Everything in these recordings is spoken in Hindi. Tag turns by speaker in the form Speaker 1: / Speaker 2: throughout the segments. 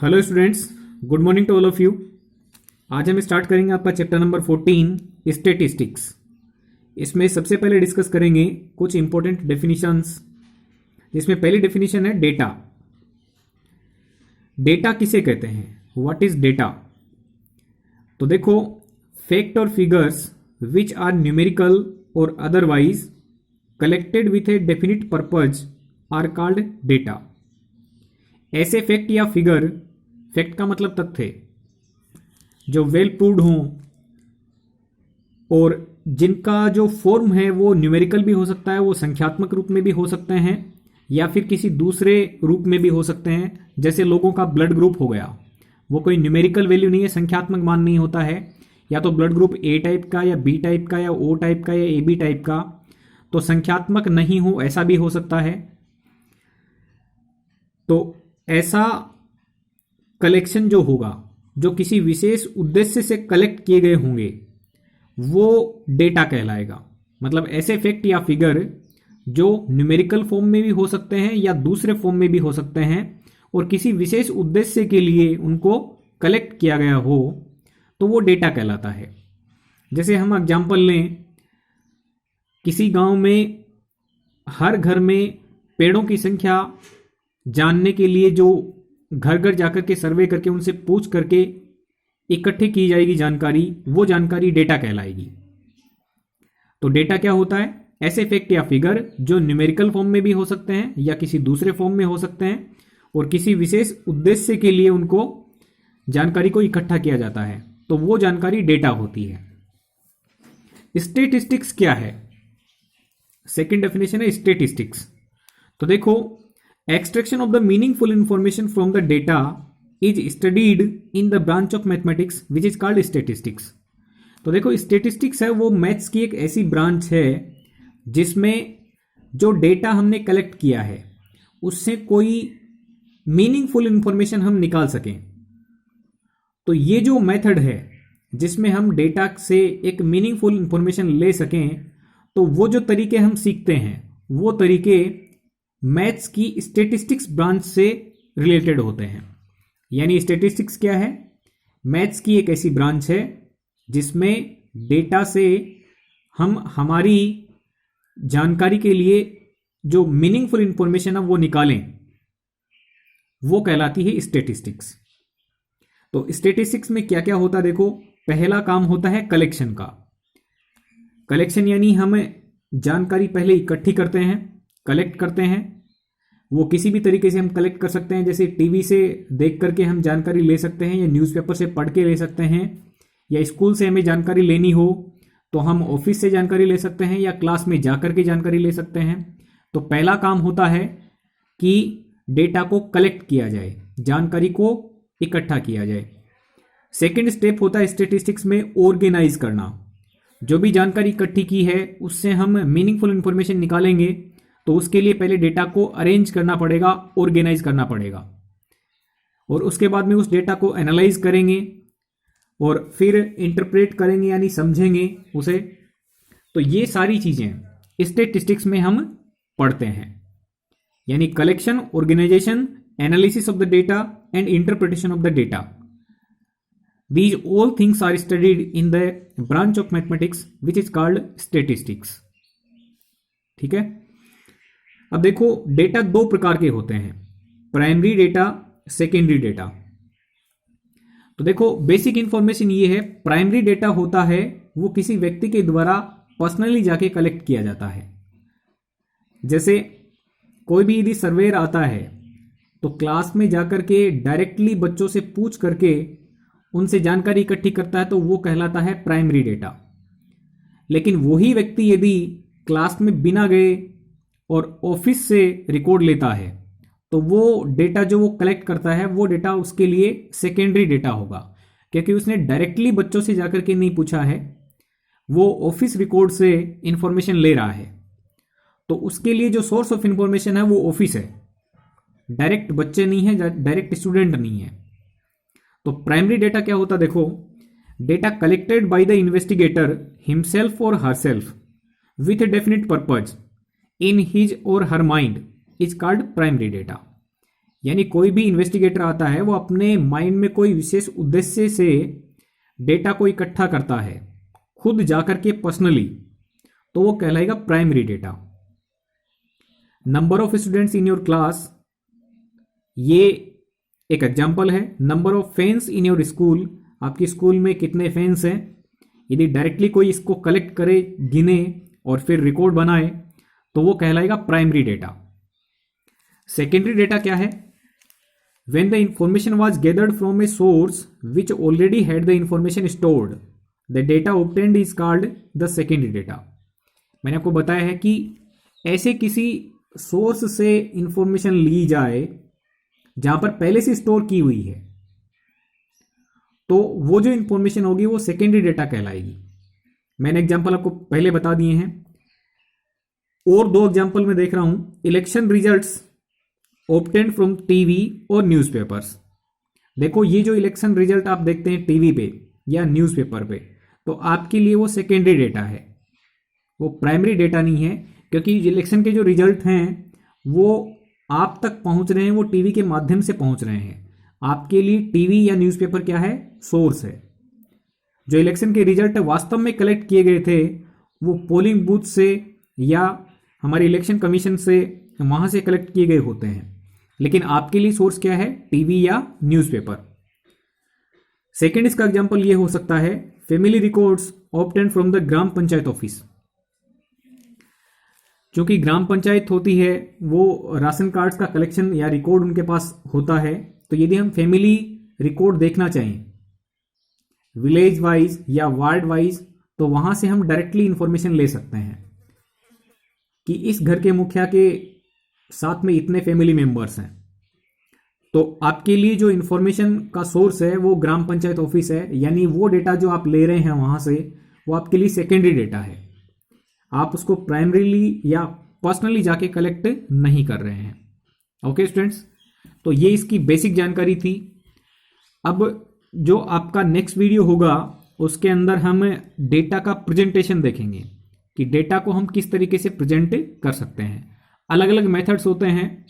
Speaker 1: Hello students, good morning to all of you. आज हम स्टार्ट करेंगे आपका चैप्टर नंबर 14 स्टैटिस्टिक्स। इसमें सबसे पहले डिस्कस करेंगे कुछ इंपॉर्टेंट डेफिनेशंस, जिसमें पहली डेफिनेशन है डेटा। डेटा किसे कहते हैं? What is data? तो देखो, फैक्ट और फिगर्स विच आर न्यूमेरिकल और otherwise collected with a definite purpose are called data. ऐसे फैक्ट या फिगर, फैक्ट का मतलब तथ्य, जो वेल प्रूव्ड हों और जिनका जो फॉर्म है वो न्यूमेरिकल भी हो सकता है, वो संख्यात्मक रूप में भी हो सकते हैं या फिर किसी दूसरे रूप में भी हो सकते हैं। जैसे लोगों का ब्लड ग्रुप हो गया, वो कोई न्यूमेरिकल वैल्यू नहीं है, संख्यात्मक मान नहीं होता है। या तो ब्लड ग्रुप ए टाइप का या बी टाइप का या ओ टाइप का या ए बी टाइप का, तो संख्यात्मक नहीं हो, ऐसा भी हो सकता है। तो ऐसा कलेक्शन जो होगा, जो किसी विशेष उद्देश्य से कलेक्ट किए गए होंगे, वो डेटा कहलाएगा। मतलब ऐसे फैक्ट या फिगर जो न्यूमेरिकल फॉर्म में भी हो सकते हैं या दूसरे फॉर्म में भी हो सकते हैं और किसी विशेष उद्देश्य के लिए उनको कलेक्ट किया गया हो, तो वो डेटा कहलाता है। जैसे हम एग्जाम्पल लें, किसी गांव में हर घर में पेड़ों की संख्या जानने के लिए जो घर घर जाकर के सर्वे करके उनसे पूछ करके इकट्ठी की जाएगी जानकारी, वो जानकारी डेटा कहलाएगी। तो डेटा क्या होता है? ऐसे फैक्ट या फिगर जो न्यूमेरिकल फॉर्म में भी हो सकते हैं या किसी दूसरे फॉर्म में हो सकते हैं और किसी विशेष उद्देश्य के लिए उनको जानकारी को इकट्ठा किया जाता है, तो वो जानकारी डेटा होती है। स्टैटिस्टिक्स क्या है? सेकेंड डेफिनेशन है स्टैटिस्टिक्स। तो देखो, extraction of the meaningful information from the data is studied in the branch of mathematics which is called statistics। तो देखो, स्टेटिस्टिक्स है वो मैथ्स की एक ऐसी ब्रांच है जिसमें जो डेटा हमने कलेक्ट किया है उससे कोई मीनिंगफुल इंफॉर्मेशन हम निकाल सकें। तो ये जो मेथड है जिसमें हम डेटा से एक मीनिंगफुल इंफॉर्मेशन ले सकें, तो वो जो तरीके हम सीखते हैं वो तरीके मैथ्स की स्टैटिस्टिक्स ब्रांच से रिलेटेड होते हैं। यानी स्टैटिस्टिक्स क्या है? मैथ्स की एक ऐसी ब्रांच है जिसमें डेटा से हम हमारी जानकारी के लिए जो मीनिंगफुल इंफॉर्मेशन है वो निकालें, वो कहलाती है स्टैटिस्टिक्स। तो स्टैटिस्टिक्स में क्या क्या होता है? देखो, पहला काम होता है कलेक्शन का। कलेक्शन यानी हम जानकारी पहले इकट्ठी करते हैं, कलेक्ट करते हैं। वो किसी भी तरीके से हम कलेक्ट कर सकते हैं, जैसे टीवी से देख करके हम जानकारी ले सकते हैं या न्यूज़पेपर से पढ़ के ले सकते हैं, या स्कूल से हमें जानकारी लेनी हो तो हम ऑफिस से जानकारी ले सकते हैं या क्लास में जा करके जानकारी ले सकते हैं। तो पहला काम होता है कि डेटा को कलेक्ट किया जाए, जानकारी को इकट्ठा किया जाए। सेकेंड स्टेप होता है स्टैटिस्टिक्स में ऑर्गेनाइज करना। जो भी जानकारी इकट्ठी की है उससे हम मीनिंगफुल इंफॉर्मेशन निकालेंगे, तो उसके लिए पहले डेटा को अरेंज करना पड़ेगा, ऑर्गेनाइज करना पड़ेगा, और उसके बाद में उस डेटा को एनालाइज करेंगे और फिर इंटरप्रेट करेंगे यानी समझेंगे उसे। तो ये सारी चीजें स्टैटिस्टिक्स में हम पढ़ते हैं, यानी collection, organisation, analysis of the data and interpretation of the data. These all things are studied in the branch of mathematics which is called statistics. ठीक है। अब देखो, डेटा दो प्रकार के होते हैं, प्राइमरी डेटा, सेकेंडरी डेटा। तो देखो, बेसिक इंफॉर्मेशन ये है, प्राइमरी डेटा होता है वो किसी व्यक्ति के द्वारा पर्सनली जाके कलेक्ट किया जाता है। जैसे कोई भी यदि सर्वेयर आता है तो क्लास में जाकर के डायरेक्टली बच्चों से पूछ करके उनसे जानकारी इकट्ठी करता है, तो वो कहलाता है प्राइमरी डेटा। लेकिन वही व्यक्ति यदि क्लास में बिना गए और ऑफिस से रिकॉर्ड लेता है, तो वो डेटा जो वो कलेक्ट करता है वो डेटा उसके लिए सेकेंडरी डेटा होगा, क्योंकि उसने डायरेक्टली बच्चों से जाकर के नहीं पूछा है, वो ऑफिस रिकॉर्ड से इंफॉर्मेशन ले रहा है। तो उसके लिए जो सोर्स ऑफ इंफॉर्मेशन है वो ऑफिस है, डायरेक्ट बच्चे नहीं है, डायरेक्ट स्टूडेंट नहीं है। तो प्राइमरी डेटा क्या होता? देखो, data collected by the investigator himself or herself with a definite purpose in his or her mind is called primary data. यानी कोई भी इन्वेस्टिगेटर आता है वो अपने माइंड में कोई विशेष उद्देश्य से डेटा को इकट्ठा करता है, खुद जाकर के पर्सनली, तो वो कहलाएगा primary data. Number of students in your class, ये एक एग्जाम्पल है। Number of fans in your school, आपकी स्कूल में कितने फैंस हैं, यदि डायरेक्टली कोई इसको कलेक्ट करे, गिने और फिर रिकॉर्ड बनाए, तो वो कहलाएगा प्राइमरी डेटा। सेकेंडरी डेटा क्या है? When the information was gathered from a source which already had the information stored, the data obtained is called the secondary data। मैंने आपको बताया है कि ऐसे किसी सोर्स से इंफॉर्मेशन ली जाए जहां पर पहले से स्टोर की हुई है, तो वो जो इंफॉर्मेशन होगी वो सेकेंडरी डेटा कहलाएगी। मैंने एग्जांपल आपको पहले बता दिए हैं, और दो एग्जांपल में देख रहा हूं। Election results obtained from TV और न्यूज़पेपर्स। देखो, ये जो इलेक्शन रिजल्ट आप देखते हैं टीवी पे या न्यूज़पेपर पे, तो आपके लिए वो सेकेंडरी डेटा है, वो प्राइमरी डेटा नहीं है, क्योंकि इलेक्शन के जो रिजल्ट हैं वो आप तक पहुंच रहे हैं, वो टीवी के माध्यम से पहुंच रहे हैं। आपके लिए टीवी या न्यूज़पेपर क्या है? सोर्स है। जो इलेक्शन के रिजल्ट वास्तव में कलेक्ट किए गए थे वो पोलिंग बूथ से या हमारे इलेक्शन कमीशन से, वहां से कलेक्ट किए गए होते हैं, लेकिन आपके लिए सोर्स क्या है? टीवी या न्यूज़पेपर। सेकेंड इसका एग्जांपल ये हो सकता है, family records obtained from the gram panchayat office. चूंकि ग्राम पंचायत होती है वो राशन कार्ड्स का कलेक्शन या रिकॉर्ड उनके पास होता है, तो यदि हम फैमिली रिकॉर्ड देखना चाहें विलेज वाइज या वार्ड वाइज, तो वहां से हम डायरेक्टली इंफॉर्मेशन ले सकते हैं कि इस घर के मुखिया के साथ में इतने फैमिली मेंबर्स हैं। तो आपके लिए जो इंफॉर्मेशन का सोर्स है वो ग्राम पंचायत ऑफिस है, यानी वो डेटा जो आप ले रहे हैं वहां से, वो आपके लिए सेकेंडरी डेटा है। आप उसको प्राइमरीली या पर्सनली जाके कलेक्ट नहीं कर रहे हैं। ओके स्टूडेंट्स, तो ये इसकी बेसिक जानकारी थी। अब जो आपका नेक्स्ट वीडियो होगा उसके अंदर हम डेटा का प्रेजेंटेशन देखेंगे कि डेटा को हम किस तरीके से प्रेजेंट कर सकते हैं। अलग अलग मेथड्स होते हैं,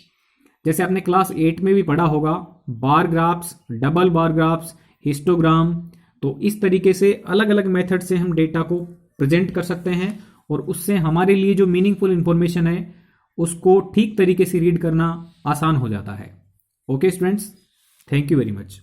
Speaker 1: जैसे आपने क्लास 8 में भी पढ़ा होगा, बार ग्राफ्स, डबल बार ग्राफ्स, हिस्टोग्राम। तो इस तरीके से अलग अलग मेथड से हम डेटा को प्रेजेंट कर सकते हैं और उससे हमारे लिए जो मीनिंगफुल इंफॉर्मेशन है उसको ठीक तरीके से रीड करना आसान हो जाता है। Okay students, thank you very much.